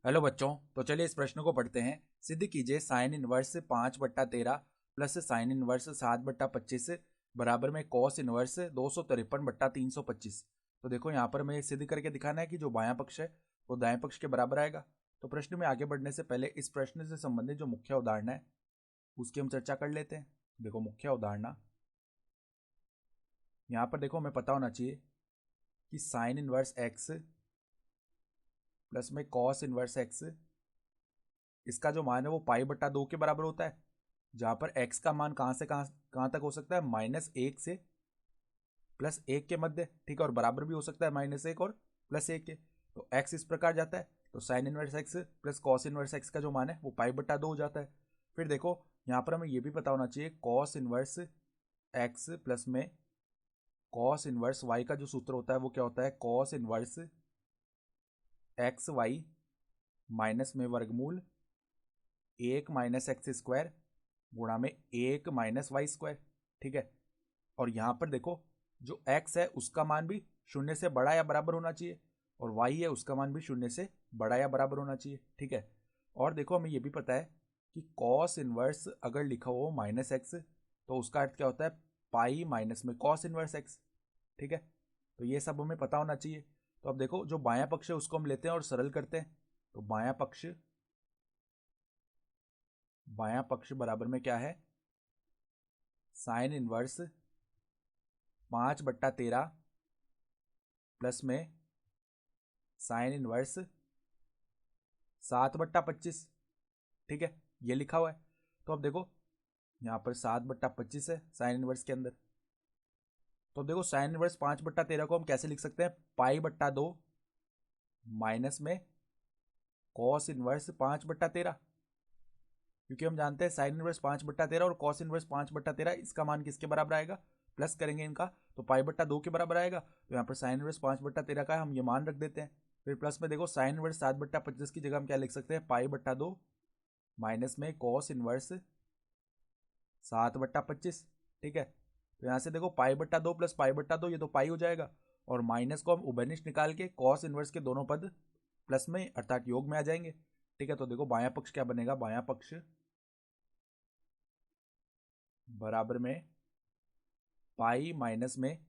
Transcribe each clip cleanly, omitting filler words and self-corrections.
Hello बच्चों, तो चलिए इस प्रश्न को पढ़ते हैं। सिद्ध कीजिए sine inverse 5/13 plus sine inverse 7/25 बराबर में कॉस इनवर्स 253/325। तो देखो यहाँ पर हमें सिद्ध करके दिखाना है कि जो बायां पक्ष है वो दाएं पक्ष के बराबर आएगा। तो प्रश्न में आगे बढ़ने से पहले इस प्रश्न से संबंधित जो मुख्य उदाहरण है उसकी हम चर्चा कर लेते हैं। देखो मुख्य उदाहरण यहाँ पर देखो हमें पता होना चाहिए कि साइन इनवर्स एक्स प्लस में कॉस इनवर्स एक्स, इसका जो मान है वो पाई/2 के बराबर होता है, जहां पर x का मान कहां से कहां तक हो सकता है, -1 से +1 के मध्य। ठीक है, और बराबर भी हो सकता है -1 और +1 के। तो x इस प्रकार जाता है, तो sine inverse X plus cos inverse x का जो मान है वो पाई/2 हो जाता है। फिर देखो यहाँ पर हमें ये भी पता होना चाहिए कॉस इनवर्स एक्स प्लस में कॉस इनवर्स वाई का जो सूत्र होता है वो क्या होता है, cos inverse X Y minus में वर्गमूल 1 - x² गुणा में 1 - y²। ठीक है, और यहां पर देखो जो x है उसका मान भी 0 से बड़ा या बराबर होना चाहिए, और y है उसका मान भी 0 से बड़ा या बराबर होना चाहिए। ठीक है, और देखो हमें यह भी पता है कि कॉस इनवर्स अगर लिखा हो -x तो उसका अर्थ क्या होता है, पाई माइनस में कॉस इनवर्स x। ठीक है, तो ये सब हमें पता होना चाहिए। तो अब देखो जो बायां पक्ष है उसको हम लेते हैं और सरल करते हैं। तो बायां पक्ष बराबर में क्या है, साइन इनवर्स 5/13 प्लस में साइन इनवर्स 7/25। ठीक है, ये लिखा हुआ है। तो अब देखो यहाँ पर 7/25 है साइन इनवर्स के अंदर। तो अब देखो साइन इनवर्स 5/13 को हम कैसे लिख सकते हैं, पाई/2 माइनस में कॉस इनवर्स 5/13, क्योंकि हम जानते हैं साइन इनवर्स 5/13 और कॉस इनवर्स 5/13 इसका मान किसके बराबर आएगा, प्लस करेंगे इनका तो पाई/2 के बराबर आएगा। तो यहाँ पर साइन इनवर्स 5/13 का हम ये मान रख देते हैं। फिर प्लस में देखो साइन इनवर्स 7/25 की जगह हम क्या लिख सकते हैं, पाई/2 माइनस में कॉस इनवर्स 7/25। ठीक है, तो यहाँ से देखो पाई/2 प्लस पाई/2 ये तो पाई हो जाएगा, और माइनस को हम उभयनिष्ठ निकाल के कॉस इनवर्स के दोनों पद प्लस में अर्थात योग में आ जाएंगे। ठीक है, तो देखो बायां पक्ष क्या बनेगा, बायां पक्ष बराबर में पाई माइनस में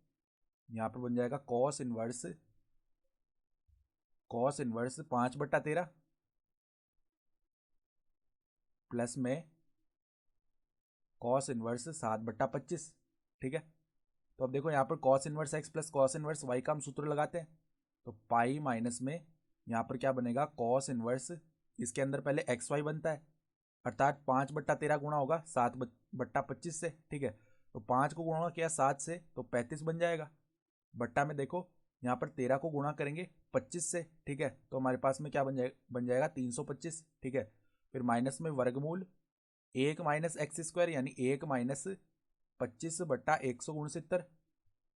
यहाँ पर बन जाएगा कॉस इनवर्स 5/13 प्लस में कॉस इनवर्स 7/25। ठीक है, तो अब देखो यहाँ पर cos inverse X plus cos inverse Y का हम सूत्र लगाते हैं। तो पाई माइनस में यहाँ पर क्या बनेगा, कॉस इनवर्स, इसके अंदर पहले एक्स वाई बनता है, अर्थात 5/13 गुणा होगा 7/25 से। ठीक है, तो 5 को गुणा किया 7 से तो 35 बन जाएगा। बट्टा में देखो यहाँ पर 13 को गुणा करेंगे 25 से। ठीक है, तो हमारे पास में क्या बन जाएगा 325। ठीक है, फिर माइनस में वर्गमूल 1 - x² यानी 1 - 25/169,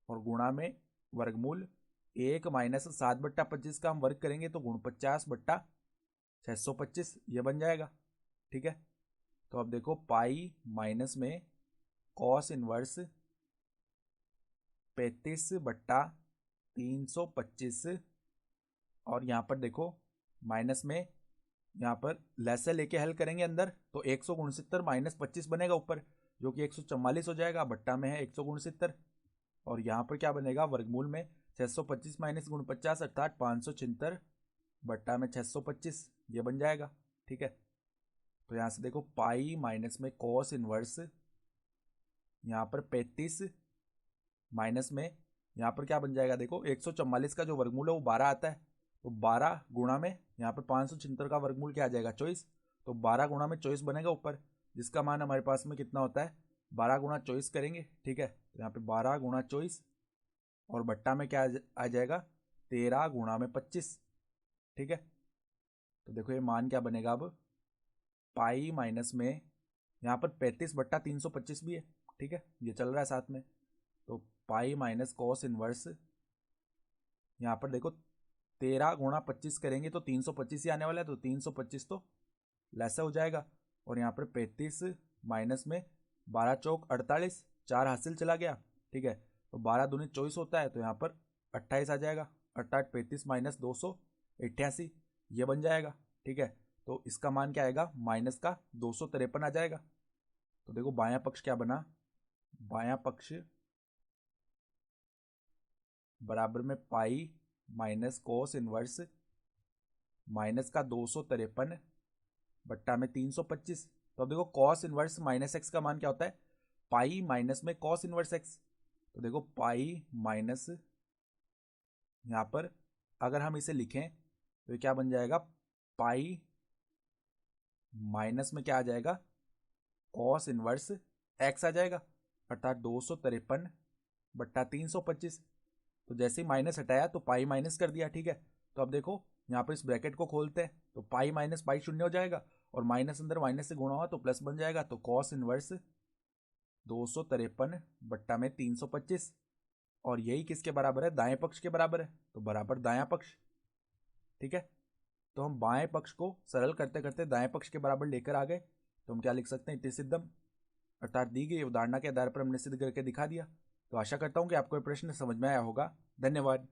और गुणा में वर्गमूल 1 - 7/25 का हम वर्ग करेंगे तो गुण 50/625 ये बन जाएगा। ठीक है, तो अब देखो पाई माइनस में कॉस इनवर्स 35/325, और यहाँ पर देखो माइनस में यहाँ पर लैसे लेके हल करेंगे अंदर तो 169 - 25 बनेगा ऊपर, जो कि 144 हो जाएगा, बट्टा में है 169, और यहाँ पर क्या बनेगा वर्गमूल में 625 माइनस गुण 50 अर्थात 576 बट्टा में 625 ये बन जाएगा। ठीक है, तो यहाँ से देखो पाई माइनस में कॉस इनवर्स यहाँ पर 35 माइनस में यहाँ पर क्या बन जाएगा, देखो 144 का जो वर्गमूल है वो 12 आता है, तो 12 गुणा में यहाँ पर 576 का वर्गमूल क्या आ जाएगा 24, तो 12 गुणा में 24 बनेगा ऊपर, जिसका मान हमारे पास में कितना होता है 12 गुणा 24 करेंगे। ठीक है, तो यहाँ पे 12 गुणा 24 और बट्टा में क्या आ जाएगा 13 गुणा में 25। ठीक है, तो देखो ये मान क्या बनेगा अब, पाई माइनस में यहाँ पर 35/325 भी है। ठीक है, ये चल रहा है साथ में, तो पाई माइनस कॉस इनवर्स यहाँ पर देखो 13 गुणा 25 करेंगे तो 325 ही आने वाला है, तो 325 तो लैसा हो जाएगा, और यहाँ पर 35 माइनस में 12 चौक 48, 4 हासिल चला गया। ठीक है, तो 12 दूनी 24 होता है, तो यहाँ पर 28 आ जाएगा, अर्थात 35 - 288 ये बन जाएगा। ठीक है, तो इसका मान क्या आएगा, माइनस का 253 आ जाएगा। तो देखो बायां पक्ष क्या बना, बायां पक्ष बराबर में pi minus cos inverse minus का 253 बट्टा में 325। तो अब देखो कॉस इनवर्स माइनस एक्स का मान क्या होता है, पाई माइनस में कॉस इनवर्स एक्स। तो देखो पाई माइनस, यहाँ पर अगर हम इसे लिखें तो ये क्या बन जाएगा, पाई माइनस में क्या आ जाएगा, कॉस इनवर्स एक्स आ जाएगा, अर्थात 253 बट्टा 325। तो जैसे ही माइनस हटाया तो पाई माइनस कर दिया, ठीक है। तो अब देखो यहाँ पर इस ब्रैकेट को खोलते हैं तो पाई माइनस पाई शून्य हो जाएगा और माइनस अंदर माइनस से गुणा हुआ तो प्लस बन जाएगा। तो कॉस इनवर्स 253 बट्टा में 325, और यही किसके बराबर है, दाएं पक्ष के बराबर है, तो बराबर दायां पक्ष, ठीक है। तो हम बाएं पक्ष को सरल करते करते दाएं पक्ष के बराबर लेकर आ गए। तो हम क्या लिख सकते हैं, इति सिद्धम, अर्थात दी गई उदाहरणा के आधार पर हमने सिद्ध करके दिखा दिया। तो आशा करता हूं कि आपको ये प्रश्न समझ में आया होगा। धन्यवाद।